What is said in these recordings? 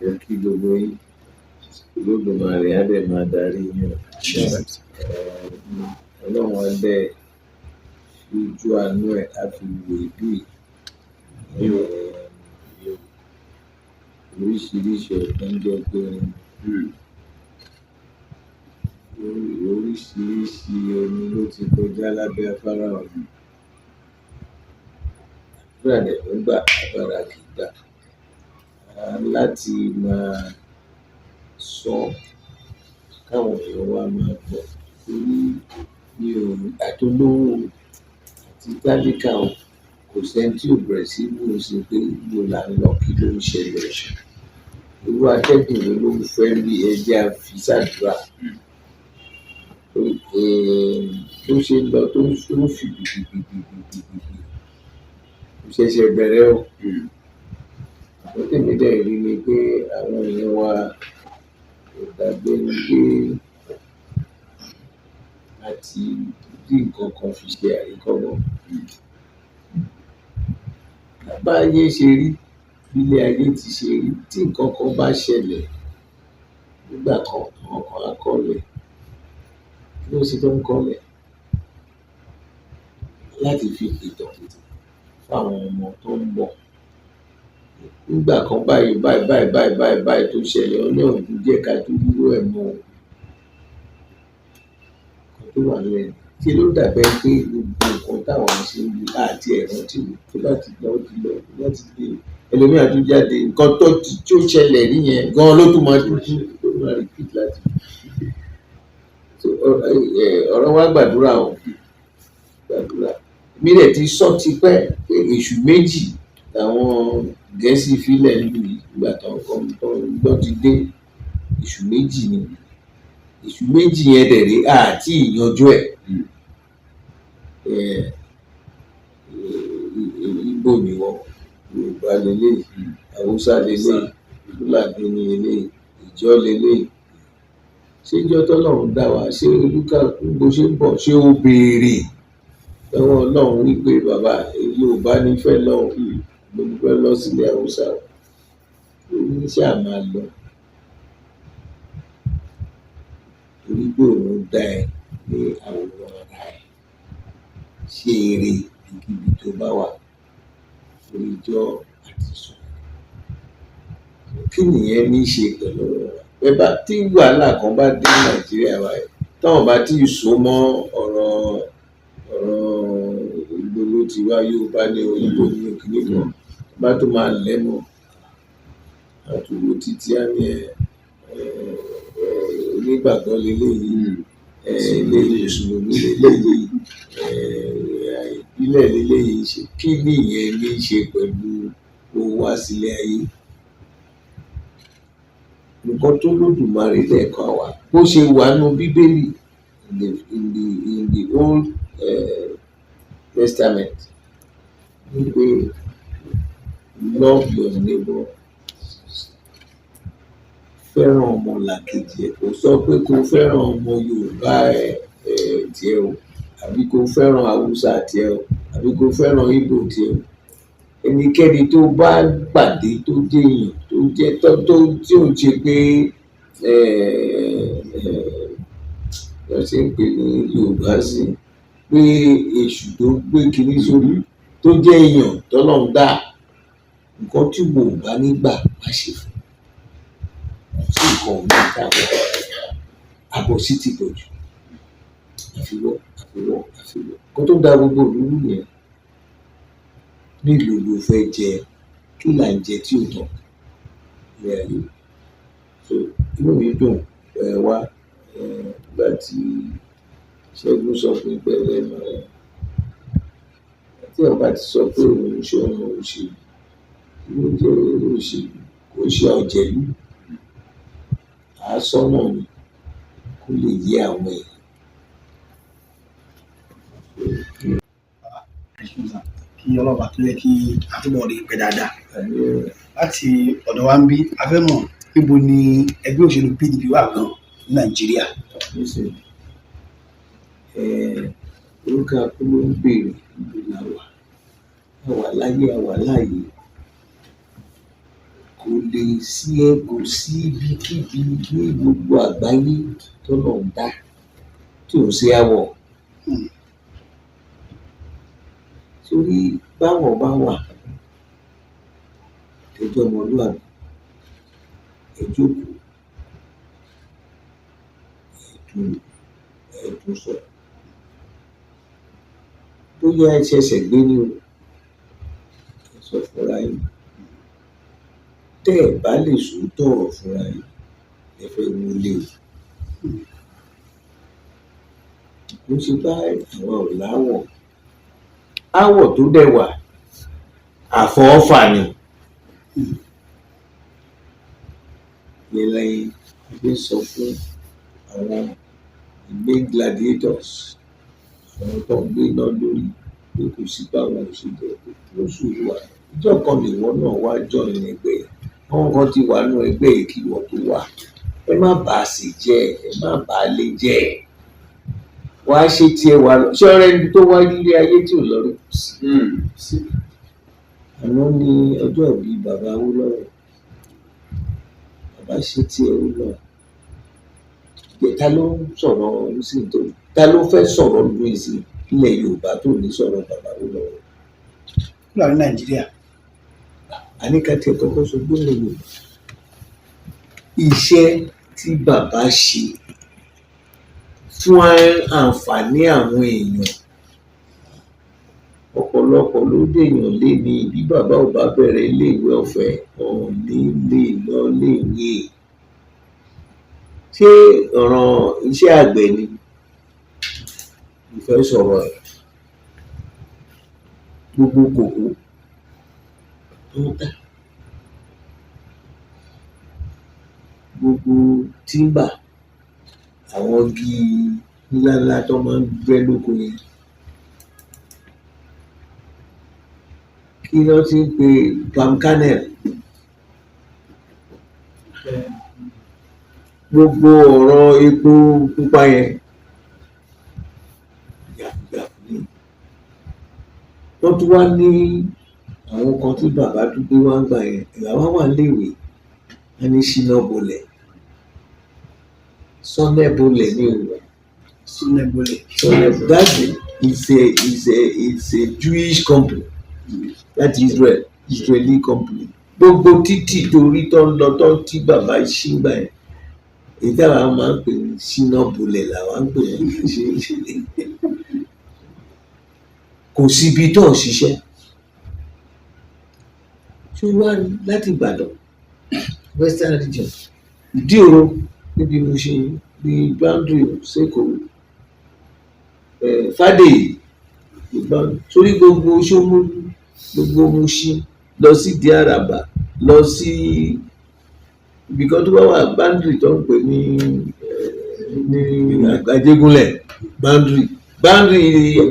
Mo kí gbogbo yín. Olódùmarè á dẹ̀ máa darí yín o. Ọlọ́run á dẹ̀ fi ojú àánú ẹ̀ á fi wò ìlú yìí. Oríṣiríṣi ọ̀tọ̀ ń jẹ́ pé oríṣiríṣi omi ló ti kọjá lábẹ́ afárá ọ̀hún. Àdúrà dẹ̀ ló ń gbà, agbára kì í gbà. Láti máa sọ káwọn èèyàn wa máa gbọ́ torí mi ò àtolówó àti tálíkà o, kò sẹ́ni tí ò bẹ̀rẹ̀ sí wò ó sí pé ibo là ń lọ, kí ló ń ṣẹlẹ̀. Irú atẹ́gùn wo ló ń fẹ́ bí ẹjẹ́ a fi ṣàdúrà. Tó ṣe lọ tó ń fi gbìgbìgbìgbìgbì kò ṣẹ̀ṣẹ̀ bẹ̀rẹ̀ o. Ohun tèmi dẹ̀ rí ni pé àwọn èèyàn wa kò dàbí ẹni pé àti rí nǹkan kan fi ṣe àríkọ́gbọ́n. Báyé ṣe rí, bílé ayé ti ṣe rí, tí nǹkan kan bá ṣẹlẹ̀ nígbà kan, àwọn kan á kọ́lẹ̀. Kí ló ṣe tó ń kọ́lẹ̀? Láti fi ìtàn fáwọn ọmọ tó ń bọ̀. Nígbà kan báyìí tó ṣẹlẹ̀, Ọlọ́run jẹ́ ká tó dúró ẹ̀ mọ́ o. Nǹkan tó wà lẹ́nu. Ṣé ló dàbẹ́ pé gbogbo nǹkan táwọn ṣe ń lu àti ẹ̀rọ tí tó bá ti lọ láti dé ẹlòmíràn tó jáde nǹkan tó ṣẹlẹ̀ rí yẹn gan-an ló tún máa dúdú ló máa repeat láti. Ọ̀rọ̀ wa gbàdúrà o, gbàdúrà. Mi dẹ̀ ti sọ tipẹ́ pé èṣù méjì làwọn Gẹ̀ẹ́sì fílẹ̀ lù yìí nígbà tó gbọ́ ti dé. Èṣù méjì ni. Èṣù méjì yẹn dẹ̀ ré àti ìyanjú ẹ̀. Ìgbò ni wọ́n, Yorùbá leléyìí, Haúsá leléyìí, Fúlàní ni eléyìí, ìjọ leléyìí. Ṣé ìjọ tọ́lọ́run dá wa, ṣé olúkálùkù bó ṣe ń bọ̀, ṣé ó béèrè lọ́wọ́ Ọlọ́run wípé bàbá Yorùbá ní fẹ́ lọ́hùn, mo fẹ́ lọ sílẹ̀ Haúsá, ó ní ṣáà máa lọ. Torí pé òun dá ẹ ní àwòrán ara ẹ̀. Ṣé eré ibikíbi tó bá wà orí ijọ́ àti sùn. Kí nìyẹn ní í ṣe pẹ̀lú ọ̀rọ̀? Tí wàhálà kan bá dé Nàìjíríà wa yìí, táwọn bá tí ì so mọ́ ọ̀rọ̀ ìgbò ló ti wá Yorùbá ní òyìnbó ní òkìní kan, bá tó máa lẹ́nu àtúwò títí á ní onígbàgbọ́ leléyìí, eléyìí Mùsùlùmí leléyìí, ìbílẹ̀ leléyìí ṣe. Kí nìyẹn ní í ṣe pẹ̀lú owó wá sílé ayé? Nǹkan tó lódùmarè lẹ́ẹ̀kan wà bó ṣe wà nínú Bíbélì in the Old Testament wípé love your neighbor, fẹ́ràn ọmọlàkejì ẹ̀. Kò sọ pé kó fẹ́ràn ọmọ Yorùbá tiẹ̀ o, àbí kó fẹ́ràn Haúsá tiẹ̀ o, àbí kó fẹ́ràn Ìgbò tiẹ̀ o. Ẹnikẹ́ni tó bá pàdé tó jẹ́ èèyàn tí ò ń ṣe pé wọ́n ṣe ń pè ní Yorùbá sí pé èṣù tó gbé kinní sórí tó jẹ́ èèyàn tọ́lọ́run dá, nǹkan tí wò bá nígbà má ṣe fún un. Sí nǹkan òun náà dáwọ́ àbòsí ti pọ̀ jù. Àfiwọ́. Nǹkan tó dá gbogbo ìlú yẹn nílùú ló fẹ́ jẹ, kí là ń jẹ tí ò tán ní ayé. So inú mi dùn wá nígbà tí Ṣẹ́gun sọ fún ìpẹ́lẹ́ náà. Tí ọba ti sọ pé òun ṣe ọmọ òṣèlú, ló jẹ́ òṣèlú, kò ṣe ọ̀jẹ̀lú. Àásọ náà ni kó lè yé àwọn èèyàn. Kí ọlọ́ba tó yẹ kí àtúbọ̀ rí pẹ́ dáadáa. Láti ọ̀dọ̀ wa ń bí a fẹ́ mọ̀ níbo ni ẹgbẹ́ òṣèlú PDP wà gan ní Nàìjíríà. Orúkọ akúló ń béèrè ìlú làwà láyé àwà láàyè. kò sí ibikíbi ní gbogbo àgbáyé tọ́lọ́run dá tí ò sí aáwọ̀. Torí báwọ̀ bá wà ẹjọ́ ọmọlúwàbí, ẹ jókòó, ẹ tún sọ. Bóyá ẹ ṣẹ̀ṣẹ̀ gbé ní o, ẹ sọ fúnra yín. Tẹ́ ẹ̀ bá lè sòótọ́ ọ̀rọ̀ fúnra yín, ẹ fẹ́ wọlé o. Mo ṣe bá àwọn ò láwọ̀. Áwọ̀ tó dẹ̀ wà, àfọwọ́fà ni. Ìyẹn lẹ́yìn gbé sọ fún àwọn main gladiators, àwọn tó ń gbé iná lórí pé kò sí báwọn ò ṣe jẹ́ lóṣù wa. Ìjọ kan lèwọ́ náà wá join ẹgbẹ́ yẹn. Àwọn kan ti wà nínú ẹgbẹ́ yìí kí wọ́n tó wà. Ẹ má bà á sì jẹ́, ẹ má bà á lé jẹ́. Wá ṣe tiẹ̀ wà lọ. Ṣé ọ̀rẹ́ ẹni tó wá nílé ayé tí ò lọ rí kù sí? Àná ni ọjọ́ ìbí bàbá Awólọ́wọ̀. Bàbá ṣe tiẹ̀ ó lọ. Ta ló ń sọ̀rọ̀ sí tó? Ta ló fẹ́ sọ̀rọ̀ lórí sí ilẹ̀ Yorùbá tó ní sọ̀rọ̀ bàbá Awólọ́wọ̀? Kúrò ní Nàìjíríà. Àníkàtì ẹ̀kọ́ kọ́ sọ gbọ́dọ̀ Yorùbá. Iṣẹ́ tí bàbá ṣe fún àǹfààní àwọn èèyàn, ọ̀pọ̀lọpọ̀ ló dèèyàn lé ní bí bàbá ò bá bẹ̀rẹ̀ iléèwé ọ̀fẹ́ wọn ní lè lọ léèwé. Ṣé ọ̀ràn iṣẹ́ àgbẹ̀ ni? Mo fẹ́ sọ̀rọ̀ ẹ̀. Gbogbo kòkó tó ń tà, gbogbo tímbà, àwọn igi ńláńlá tó máa ń gbẹ́ lóko yẹn. Kí ló ti ń pe palm kernel? Gbogbo ọ̀rọ̀ epo pupa yẹn yàfùyàfù ni. Wọ́n tún wá ní àwọn kan tí bàbá dúdú wá ń gbà yẹn. Bàbá wà léèwé, wọ́n ní Ṣínà Bolẹ̀, Sọ́nẹ̀ Bolẹ̀ ní òwúrọ̀. Sọ́nẹ̀ Bolẹ̀. That is a Jewish company. That Israeli company. Gbogbo títì torí tó ń lọ tó tí bàbá ṣí gbà yẹn. Èyí táwa máa ń pè ní Ṣínà Bolẹ̀ làwa ń pè ní. Kò síbi tó ń ṣiṣẹ́. Ṣé wá láti Ìbàdàn, Western region, Ìdí Òro níbi mo ṣe ní boundary Ṣèkòó, Fádèyí, sórí gbogbo Ṣómólú, gbogbo Mùṣín, lọ sí Ìdí Àràbà, lọ sí ibìkan tó bá wà boundary tó ń pè ní Àjẹgúnlẹ̀ boundary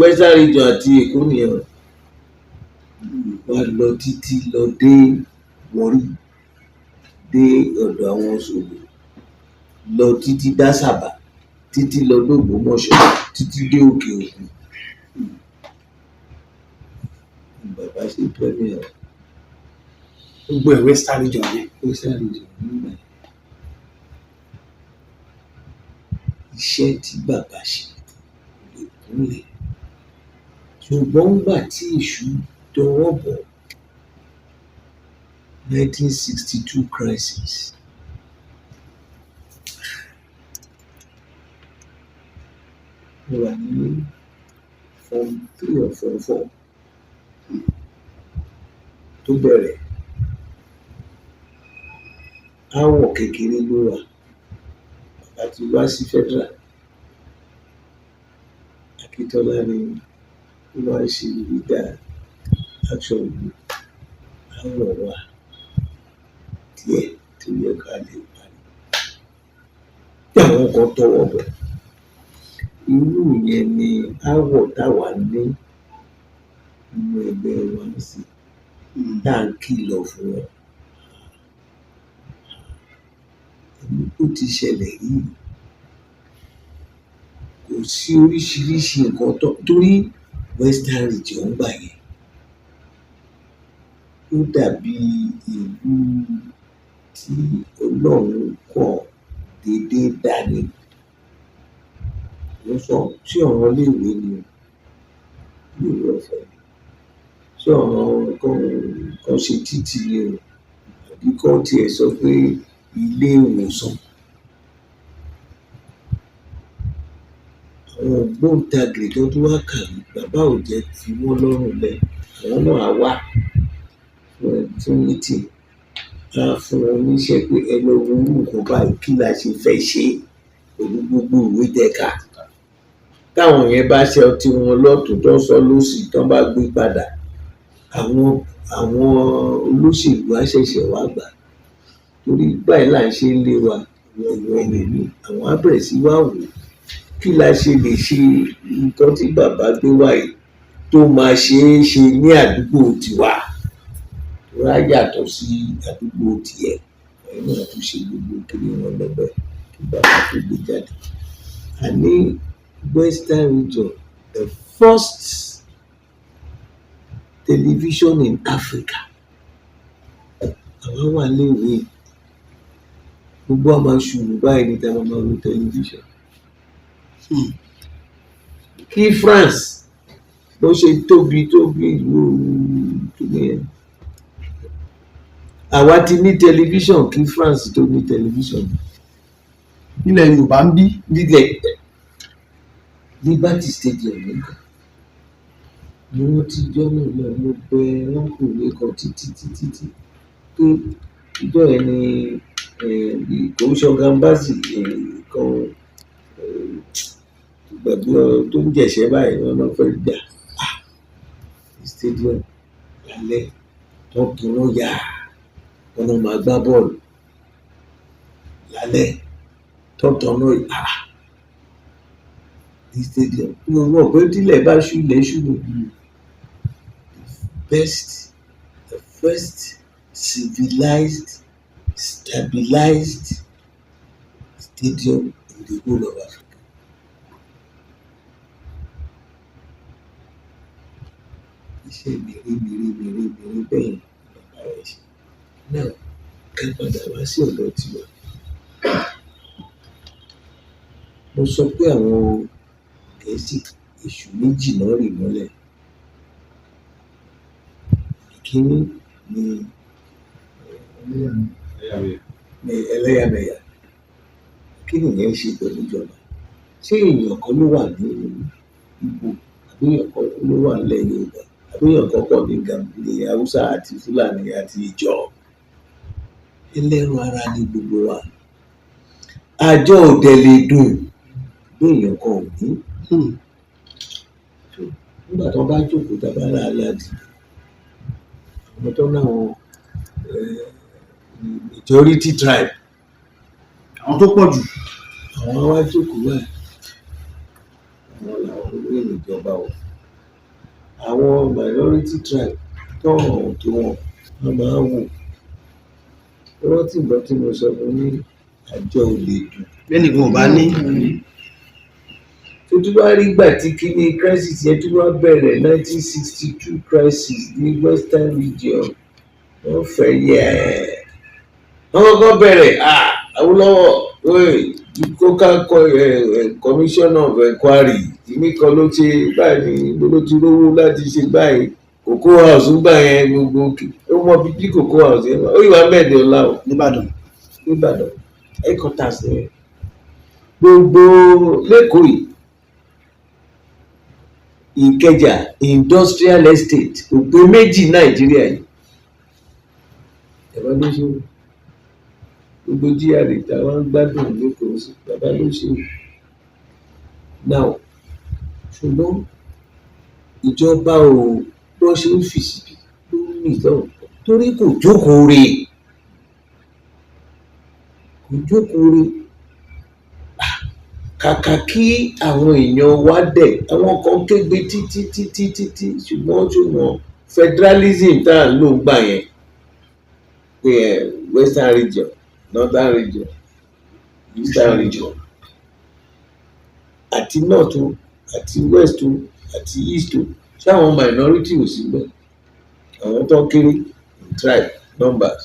Western region àti Èkó nìyẹn. Wá lọ títí lọ dé Warri, dé ọ̀dọ̀ àwọn Ṣògo, lọ títí dásàbà, títí lọ d'Ògbómọ̀ṣọ́, títí dé Òkè Ògùn. Bàbá ṣe premier. Gbogbo ẹ̀ Western region ni. Western region nígbà yẹn. Iṣẹ́ tí bàbá ṣe lè kúnlẹ̀. Ṣùgbọ́n nígbà tí èṣù tọwọ́ bọ̀ 1962 crisis. Mo wà ní form 3 or form 4 tó bẹ̀rẹ̀. Áwọ̀ kékeré ló wà. Bàbá ti wá sí federal. Akíntọ́lá ni ó máa ń ṣe leader action group. Áwọ̀ wà díẹ̀ tó yẹ ká lè parí. Tí àwọn kan tọwọ́ bọ̀. Irú yẹn ni áwọ̀ táwa ní nínú ẹgbẹ́ wa sí. Tá à ń kìlọ̀ fún wọn. Ó ti ṣẹlẹ̀ rí. Kò sí oríṣiríṣi nǹkan torí Western region gbà yẹn. Ó dàbí ìlú tí Ọlọ́run kọ̀ déédéé dání. Mo sọ ṣé ọ̀rọ̀ iléèwé ni o, iléèwé ọ̀fẹ́, ṣé ọ̀rọ̀ kan ṣe títì ni o, àbí kán tiẹ̀ sọ pé ilé ìwòsàn. Àwọn ògbóǹtagì tó tún wá kàwé, bàbá ò jẹ́ fi wọ́n lọ́rùn lẹ̀, àwọn náà á wá fún meeting, á fún wọn níṣẹ́ pé ẹ lọ wo irú nǹkan báyìí, kí la ṣe fẹ́ ṣe pẹ̀lú gbogbo ìwé tẹ́ kà. Táwọn yẹn bá ṣe ọtí wọn lọ́tùn tó sọ lósì tán bá gbé padà, àwọn olóṣèlú á ṣẹ̀ṣẹ̀ wá gbà. Torí báyìí là ń ṣe ń lé wa wẹ̀wẹ̀wẹ̀, àwọn á bẹ̀rẹ̀ sí wá wò kí la ṣe lè ṣe nǹkan tí bàbá gbé wá yìí tó máa ṣe é ṣe ní àdúgbò tiwa, tó á yàtọ̀ sí àdúgbò tiẹ̀. Ẹ̀yin náà tún ṣe gbogbo kiri wọn lọ́bẹ̀ kí bàbá tó gbé jáde. Àní Western Region, the first television in Africa. Àwọn wà léèwé, gbogbo a máa ṣùgbọ́n báyìí ní táwọn máa wo tẹlifíṣàn. Kí France bó ṣe tóbi ìlú yẹn, àwa ti ní tẹlifíṣàn kí France tó ní tẹlifíṣàn. Nílẹ̀ Yorùbá ń bí. Nílẹ̀ Liberty Stadium nìkan ni wọ́n ti jọ́ náà lọ, mo bẹ wọn kò lè kan títí pé ìjọ yẹn ni kò ṣọgambázì kan gbàgbé tó ń jẹ̀ṣẹ́ báyìí wọn náà fẹ́ gbà stadium lálẹ́ tó kí wọ́n yá wọn náà máa gbá bọ́ọ̀lù lálẹ́ tó tọ́nà ní stadium. Wọ́n pé tílẹ̀ bá ṣú ilẹ̀ ṣú ni. The first civilized, stabilized stadium in the whole of Africa. Iṣẹ́ mèremère bẹ́ẹ̀ bàbá rẹ̀ ṣe. Náà ká padà wá sí ọ̀dọ̀ tiwa. Mo sọ pé àwọn Gẹ̀ẹ́sì èṣù méjì náà rì mọ́lẹ̀. Ìkíní ni ẹlẹ́yàmẹ̀yà. Kí nìyẹn ṣe pẹ̀lú ìjọba? Ṣé èèyàn kan ló wà ní Ìgbò, àbí èèyàn kan ló wà nílẹ̀ Yorùbá, àbí èèyàn kan kọ́ ní Haúsá àti Fúlàní àti Ìjọ? Ẹlẹ́ran ara ni gbogbo wa. Àjọ òdẹ lè dùn bí èèyàn kan ò ní. Nígbà tó bá jókòó tàbá láàládì, àwọn tó náà majority tribe, àwọn tó pọ̀ jù, àwọn wá jókòó báyìí, àwọn làwọn olóyè ìjọba o. Àwọn minority tribe tó hàn tó wọn máa wò. Rántí nǹkan tí mo sọ fún ní àjọ ò lè dùn. bẹ́nìkan ò bá ní. Tó tún wá rí gbà tí kíní crisis yẹn tún wá bẹ̀rẹ̀ 1962 crisis ní Western Region, wọ́n fẹ́ wọ́n kọ́kọ́ bẹ̀rẹ̀ Awólọ́wọ̀ commission of inquiry kíní kan ló ṣe báyìí ní ló ti rówó láti ṣe báyìí. Cocoa House gbà yẹn gbogbo ó mọ bí Cocoa House yẹn ó yìí wá mẹ́ẹ̀dẹ̀ ọ̀la o Nìbàdàn headquarters yẹn gbogbo lẹ́kọ̀ọ́ yìí. Ìkẹjà industrial estate kò pé méjì Nàìjíríà yìí. Bàbá ló ṣe o. Gbogbo GRA táwọn ń gbádùn lẹ́kọ̀ọ́ sí bàbá ló ṣe o. Now ṣùgbọ́n ìjọba ò bó ṣe ń fi síbi ló ń rìn lọ́wọ́ torí kò jókòó re. Kàkà kí àwọn èèyàn wá dẹ̀, àwọn kan kégbe títí ṣùgbọ́n federalism tá à ń lò gbà yẹn pé Western Region, Northern Region, Eastern Region àti North àti West àti East ṣáwọn minority ò sí bẹ́ẹ̀, àwọn tó kéré tribe numbers.